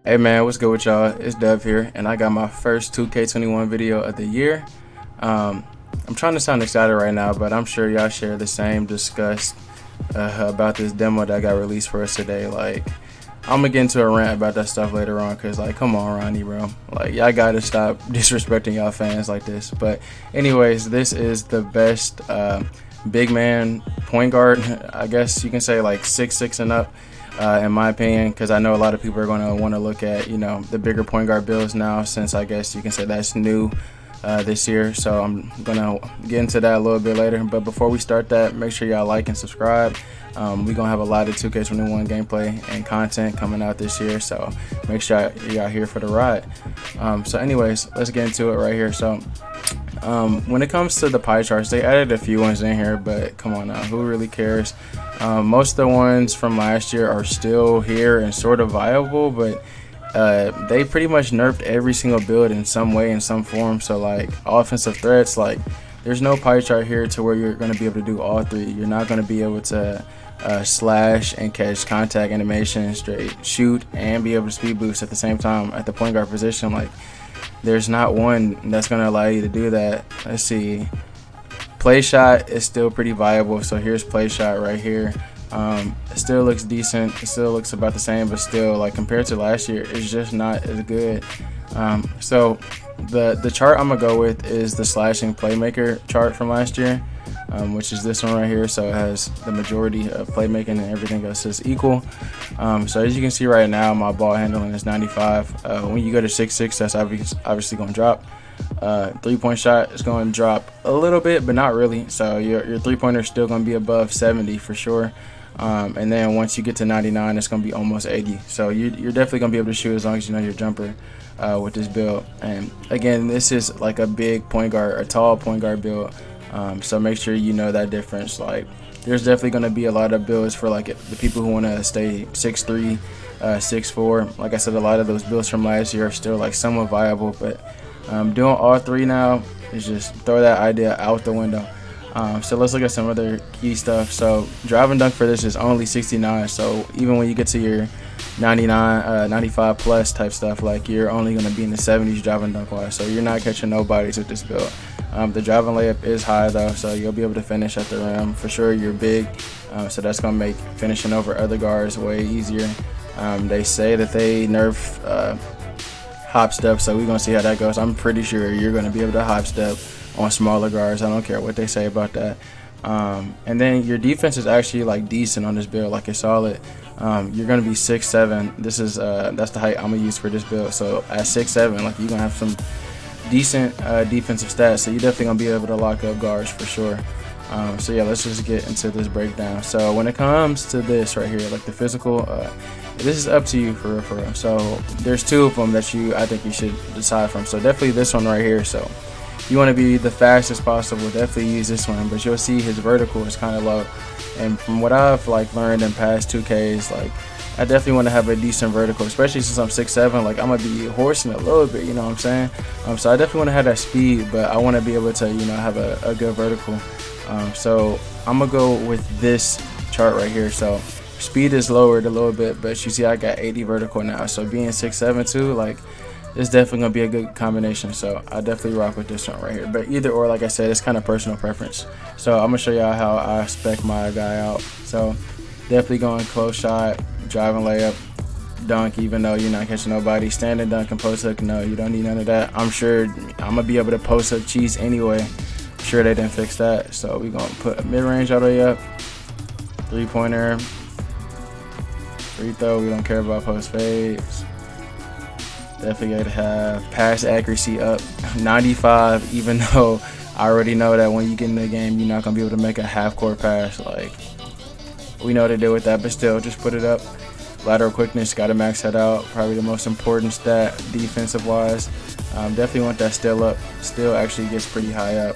Hey man, what's good with y'all? It's Dev here, and I got my first 2K21 video of the year. Um, I'm trying to sound excited right now, but I'm sure y'all share the same disgust about this demo that got released for us today. Like, I'm gonna get into a rant about that stuff later on, cause like, come on, Ronnie, bro. Like, y'all gotta stop disrespecting y'all fans like this. But anyways, this is the best big man point guard. I guess you can say like 6'6" and up. In my opinion, because I know a lot of people are going to want to look at, the bigger point guard builds now, since I guess you can say that's new this year. So I'm going to get into that a little bit later. But before we start that, make sure y'all like and subscribe. We're going to have a lot of 2K21 gameplay and content coming out this year. So make sure y'all here for the ride. So anyways, let's get into it right here. So when it comes to the pie charts, they added a few ones in here, but come on now, who really cares? Most of the ones from last year are still here and sort of viable, but they pretty much nerfed every single build in some way, in some form. So like offensive threats, like there's no pie chart here to where you're going to be able to do all three. You're not going to be able to slash and catch contact animation, straight shoot, and be able to speed boost at the same time at the point guard position. Like, there's not one that's going to allow you to do that. Let's see. Play shot is still pretty viable. So here's play shot right here. It still looks decent. It still looks about the same, but still, like, compared to last year, it's just not as good. So the chart I'm going to go with is the slashing Playmaker chart from last year, which is this one right here. So it has the majority of playmaking and everything else is equal. So as you can see right now, my ball handling is 95. When you go to 6'6", that's obviously going to drop. 3-point shot is going to drop a little bit, but not really. So your three-pointer is still going to be above 70 for sure. And then once you get to 99, it's going to be almost 80. So you're definitely going to be able to shoot as long as you know your jumper with this build. And again, this is like a big point guard, a tall point guard build. So make sure you know that difference. Like, there's definitely going to be a lot of builds for like the people who want to stay 6'3", 6'4". Like I said, a lot of those builds from last year are still like somewhat viable, but doing all three now is just throw that idea out the window. So let's look at some other key stuff. So drive and dunk for this is only 69. So even when you get to your 99, 95 plus type stuff, like, you're only going to be in the 70s drive and dunk wise. So you're not catching nobodies with this build. The drive and layup is high though, so you'll be able to finish at the rim for sure. You're big, so that's going to make finishing over other guards way easier. They say that they nerf hop step, so we're going to see how that goes. I'm pretty sure you're going to be able to hop step on smaller guards. I don't care what they say about that. And then your defense is actually like decent on this build, like it's solid. You're going to be 6'7". This is that's the height I'm going to use for this build. So at 6'7", like, you're going to have some decent defensive stats, so you're definitely going to be able to lock up guards for sure. So yeah, let's just get into this breakdown. So when it comes to this right here, like the physical, this is up to you for real. So there's two of them that I think you should decide from. So definitely this one right here. So if you want to be the fastest possible, definitely use this one, but you'll see his vertical is kind of low. And from what I've like learned in past 2Ks, like, I definitely want to have a decent vertical, especially since I'm 6'7". Like, I'm gonna be horsing a little bit, you know what I'm saying? So I definitely want to have that speed, but I want to be able to, have a good vertical. So I'm gonna go with this chart right here. So speed is lowered a little bit, but you see I got 80 vertical now. So being 6'7" too, like, it's definitely gonna be a good combination. So I definitely rock with this one right here. But either or, like I said, it's kind of personal preference. So I'm gonna show y'all how I spec my guy out. So definitely going close shot, driving layup, dunk, even though you're not catching nobody. Standing dunk and post hook, no, you don't need none of that. I'm sure I'm gonna be able to post hook cheese anyway. I'm sure they didn't fix that. So we're gonna put a mid-range all the way up, 3-pointer, free throw. We don't care about post fades. Definitely gotta have pass accuracy up 95, even though I already know that when you get in the game, you're not gonna be able to make a half-court pass. Like, we know what to do with that, but still, just put it up. Lateral quickness, gotta max that out. Probably the most important stat defensive wise. Definitely want that still up. Still actually gets pretty high up.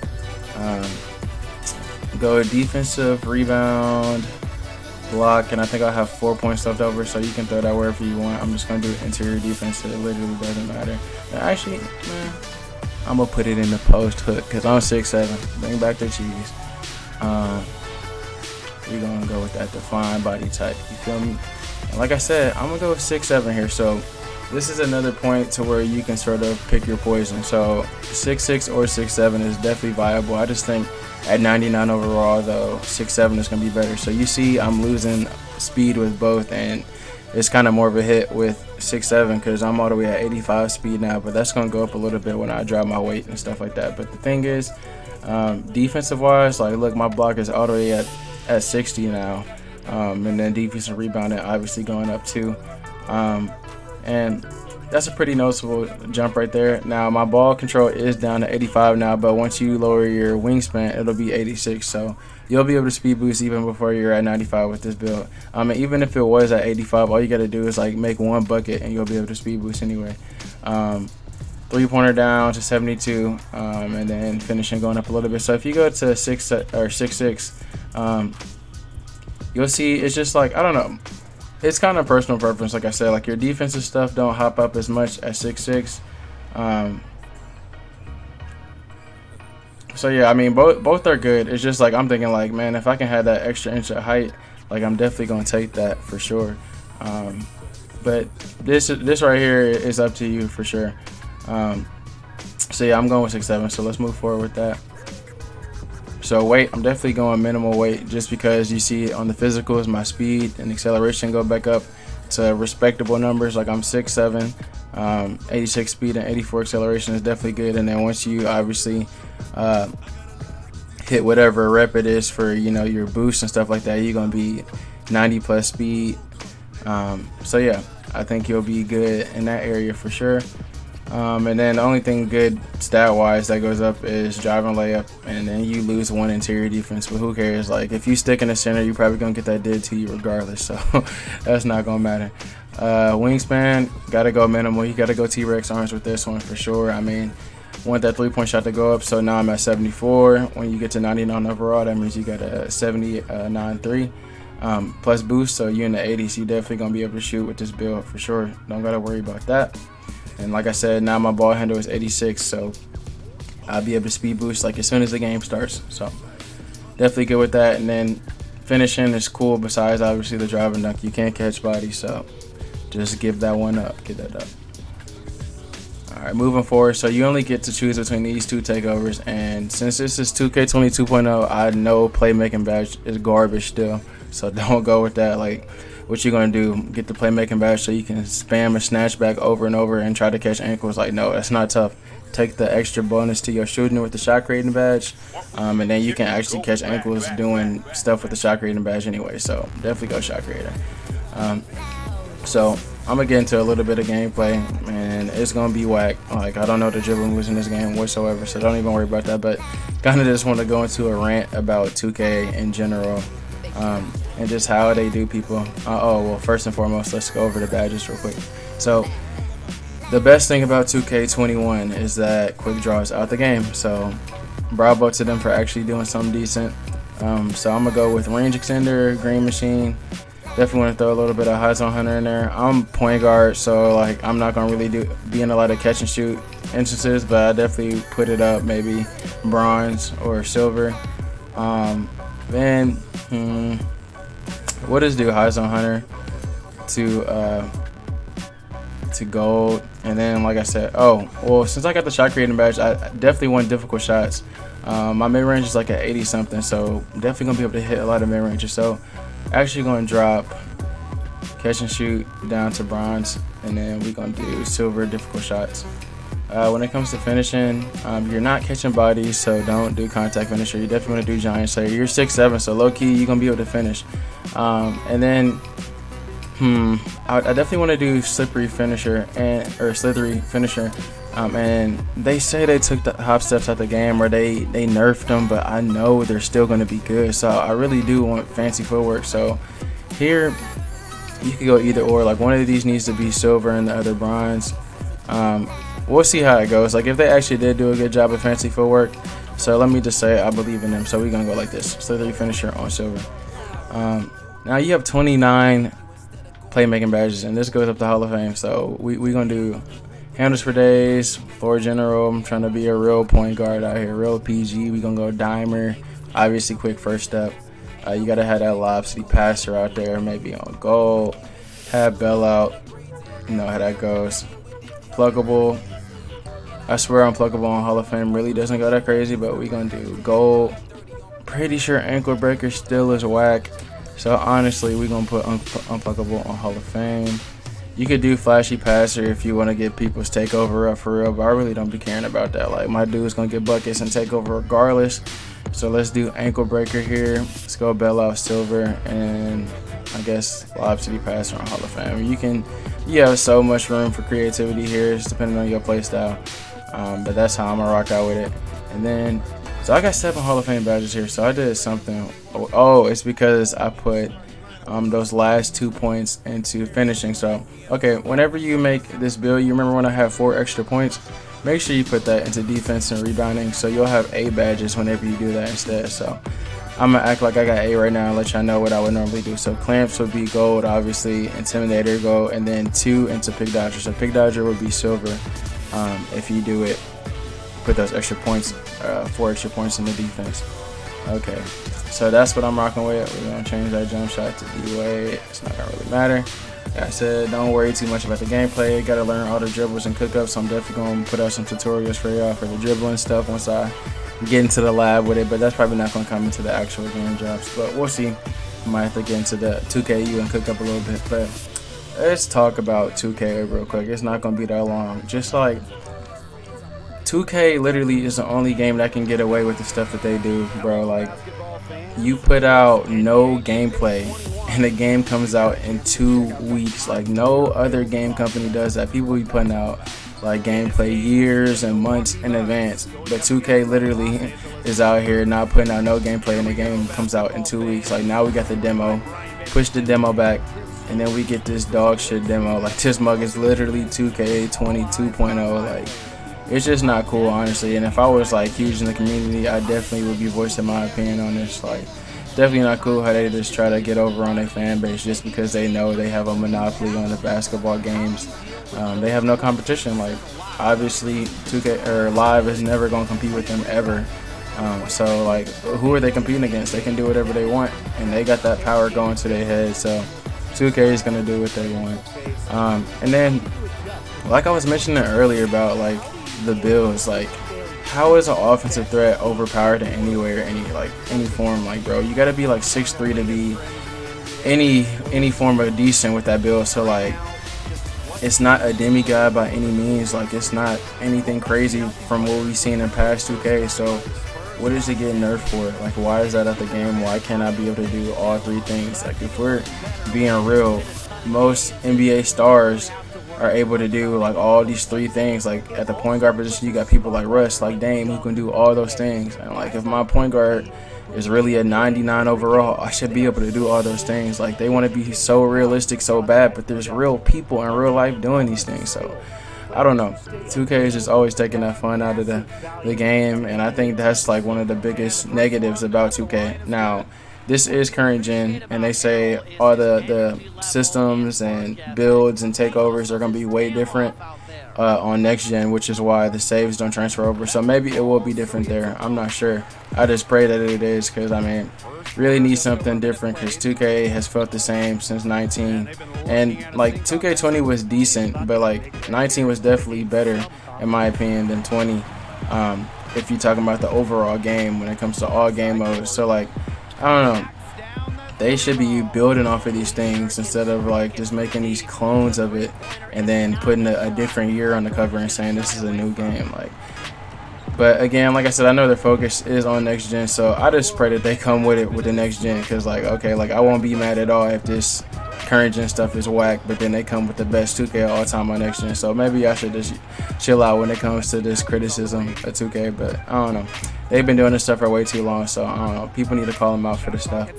Go defensive, rebound, block, and I think I'll have 4 points left over, so you can throw that wherever you want. I'm just gonna do interior defense, so it literally doesn't matter. Actually, man, I'm gonna put it in the post hook because I'm 6'7". Bring back the cheese. We're gonna go with that defined body type. You feel me? And like I said, I'm gonna go with 6'7" here. So this is another point to where you can sort of pick your poison. So 6'6" or 6'7" is definitely viable. I just think at 99 overall though, 6'7" is going to be better. So you see I'm losing speed with both, and it's kind of more of a hit with 6'7" because I'm all the way at 85 speed now, but that's going to go up a little bit when I drop my weight and stuff like that. But the thing is, defensive wise, like look, my block is all the way at 60 now, and then defensive rebounding obviously going up too. And that's a pretty noticeable jump right there. Now my ball control is down to 85 now, but once you lower your wingspan, it'll be 86. So you'll be able to speed boost even before you're at 95 with this build. And even if it was at 85, all you got to do is like make one bucket and you'll be able to speed boost anyway. 3-pointer down to 72, and then finishing going up a little bit. So if you go to 6'6", you'll see it's just like, I don't know. It's kind of personal preference, like I said. Like your defensive stuff don't hop up as much at 6'6". So yeah, I mean both are good. It's just like I'm thinking like, man, if I can have that extra inch of height, like I'm definitely gonna take that for sure. But this right here is up to you for sure. So yeah, I'm going with 6'7". So let's move forward with that. So weight, I'm definitely going minimal weight just because you see on the physicals, my speed and acceleration go back up to respectable numbers. Like I'm 6'7", 86 speed and 84 acceleration is definitely good. And then once you obviously hit whatever rep it is for, you know, your boost and stuff like that, you're gonna be 90 plus speed. So yeah, I think you'll be good in that area for sure. And then the only thing good stat-wise that goes up is driving layup, and then you lose one interior defense, but who cares? Like if you stick in the center, you're probably gonna get that did to you regardless, so that's not gonna matter. Wingspan, gotta go minimal. You gotta go T-Rex arms with this one for sure. I mean, want that 3-point shot to go up, so now I'm at 74. When you get to 99 overall, that means you got a 79.3 plus boost, so you're in the 80s. You definitely gonna be able to shoot with this build for sure. Don't gotta worry about that. And like I said, now my ball handle is 86, so I'll be able to speed boost like as soon as the game starts. So definitely good with that. And then finishing is cool besides obviously the drive and dunk. You can't catch body, so just give that one up. Get that up. All right, moving forward. So you only get to choose between these two takeovers. And since this is 2K20 2.0, I know playmaking badge is garbage still. So don't go with that. Like, what you gonna do? Get the playmaking badge so you can spam a snatch back over and over and try to catch ankles? Like, no, that's not tough. Take the extra bonus to your shooting with the shot creating badge, and then you can actually catch ankles doing stuff with the shot creating badge anyway. So definitely go shot creator. So I'm gonna get into a little bit of gameplay, and it's gonna be whack. Like I don't know the dribble moves in this game whatsoever, so don't even worry about that. But kind of just want to go into a rant about 2K in general. And just how they do people. Well, first and foremost, let's go over the badges real quick. So the best thing about 2K21 is that quick draw is out the game. So bravo to them for actually doing something decent. So I'm gonna go with range extender, green machine. Definitely want to throw a little bit of high zone hunter in there. I'm point guard, so like I'm not gonna really be in a lot of catch and shoot instances, but I definitely put it up maybe bronze or silver. Then what is do high zone hunter to gold, and then like I said, since I got the shot creating badge, I definitely want difficult shots. My mid range is like at 80 something, so definitely gonna be able to hit a lot of mid ranges. So actually gonna drop catch and shoot down to bronze, and then we're gonna do silver difficult shots. When it comes to finishing, you're not catching bodies, so don't do contact finisher. You definitely want to do giant slayer. You're 6'7", so low key you're gonna be able to finish. And then I definitely want to do slippery finisher or slithery finisher. And they say they took the hop steps out the game, or they nerfed them, but I know they're still going to be good. So I really do want fancy footwork. So here you could go either or. Like one of these needs to be silver and the other bronze. We'll see how it goes. Like if they actually did do a good job of fancy footwork. So let me just say I believe in them. So we're gonna go like this: slithery finisher on silver. Now you have 29 playmaking badges, and this goes up to Hall of Fame. So we're gonna do handles for days, floor general. I'm trying to be a real point guard out here, real PG. We're gonna go dimer, obviously quick first step. You gotta have that lob city passer out there, maybe on goal. Have bell out. you know how that goes. Pluggable. I swear Unpluggable on Hall of Fame really doesn't go that crazy, but we gonna do gold. Pretty sure Ankle Breaker still is whack. So honestly, we gonna put Unpluggable on Hall of Fame. You could do Flashy Passer if you want to get people's takeover up for real, but I really don't be caring about that. Like, my dude's gonna get buckets and take over regardless. So let's do Ankle Breaker here. Let's go Bailout Silver, and I guess Lob City Passer on Hall of Fame. You have so much room for creativity here, it's depending on your play style. But that's how I'm gonna rock out with it. And then, so I got 7 Hall of Fame badges here. So I did something. Oh, it's because I put those last 2 points into finishing. So, okay, whenever you make this build, you remember when I have 4 extra points? Make sure you put that into defense and rebounding, so you'll have A badges whenever you do that instead. So I'm gonna act like I got A right now and let y'all know what I would normally do. So clamps would be gold, obviously, intimidator gold, and then 2 into pick dodger. So pick dodger would be silver if you do it. Put those extra points, 4 extra points in the defense. Okay, so that's what I'm rocking with. We're gonna change that jump shot to D-Wade. It's not gonna really matter. Like I said, don't worry too much about the gameplay. Gotta learn all the dribbles and cook-ups, so I'm definitely gonna put out some tutorials for y'all for the dribbling stuff once I get into the lab with it, but that's probably not gonna come into the actual game drops, but we'll see. I might have to get into the 2KU and cook up a little bit, but let's talk about 2K real quick. It's not gonna be that long. Just like 2K literally is the only game that can get away with the stuff that they do, bro. Like, you put out no gameplay and the game comes out in 2 weeks. Like, no other game company does that. People be putting out like gameplay years and months in advance, but 2K literally is out here not putting out no gameplay and the game comes out in 2 weeks. Like, now we got the demo, push the demo back, and then we get this dog shit demo. Like, this mug is literally 2K20 2.0. Like, it's just not cool, honestly. And if I was like huge in the community, I definitely would be voicing my opinion on this. Like, definitely not cool how they just try to get over on their fan base just because they know they have a monopoly on the basketball games. They have no competition. Like, obviously 2K or Live is never going to compete with them ever. So like, who are they competing against? They can do whatever they want, and they got that power going to their head. So 2K is going to do what they want. And then, like I was mentioning earlier about like the builds, like, how is an offensive threat overpowered in any way or any form? Like, bro, you gotta be like 6'3" to be any form of decent with that build. So like, it's not a demigod by any means. Like, it's not anything crazy from what we've seen in past 2K. So what is it getting nerfed for? Like, why is that at the game? Why can't I be able to do all 3 things? Like, if we're being real, most NBA stars are able to do like all these 3 things. Like, at the point guard position, you got people like Russ, like Dame, who can do all those things. And like, if my point guard is really a 99 overall, I should be able to do all those things. Like, they want to be so realistic so bad, but there's real people in real life doing these things. So I don't know, 2K is just always taking that fun out of the game, and I think that's like one of the biggest negatives about 2K. Now, this is current gen, and they say all the systems and builds and takeovers are going to be way different on next gen, which is why the saves don't transfer over. So maybe it will be different there. I'm not sure. I just pray that it is, because I mean, really need something different, because 2K has felt the same since 19. And like, 2K20 was decent, but like 19 was definitely better in my opinion than 20. If you're talking about the overall game when it comes to all game modes. So like, I don't know, they should be building off of these things instead of like just making these clones of it and then putting a different year on the cover and saying this is a new game. Like, but again, like I said, I know their focus is on next gen, so I just pray that they come with it with the next gen, because like, okay, like, I won't be mad at all if this current gen stuff is whack, but then they come with the best 2K all time on next gen. So maybe I should just chill out when it comes to this criticism of 2K, but I don't know. They've been doing this stuff for way too long, so I don't know. People need to call them out for this stuff.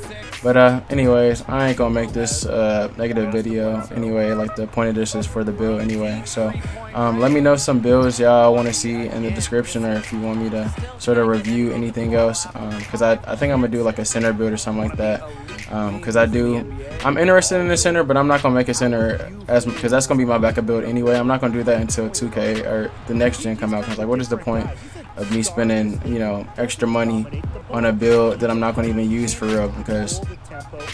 But anyways, I ain't gonna make this negative video anyway. Like, the point of this is for the build anyway. So let me know some builds y'all want to see in the description, or if you want me to sort of review anything else, because I think I'm gonna do like a center build or something like that, because I'm interested in the center, but I'm not gonna make a center because that's gonna be my backup build anyway. I'm not gonna do that until 2K or the next gen come out, because like, what is the point of me spending, you know, extra money on a build that I'm not going to even use for real? Because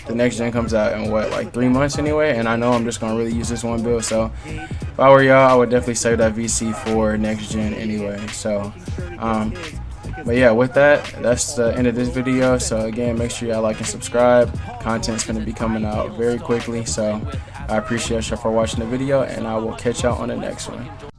the next gen comes out in what, like 3 months anyway, and I know I'm just gonna really use this one build. So if I were y'all, I would definitely save that VC for next gen anyway. So but yeah, with that, that's the end of this video. So again, make sure y'all like and subscribe. Content's gonna be coming out very quickly, so I appreciate y'all for watching the video, and I will catch y'all on the next one.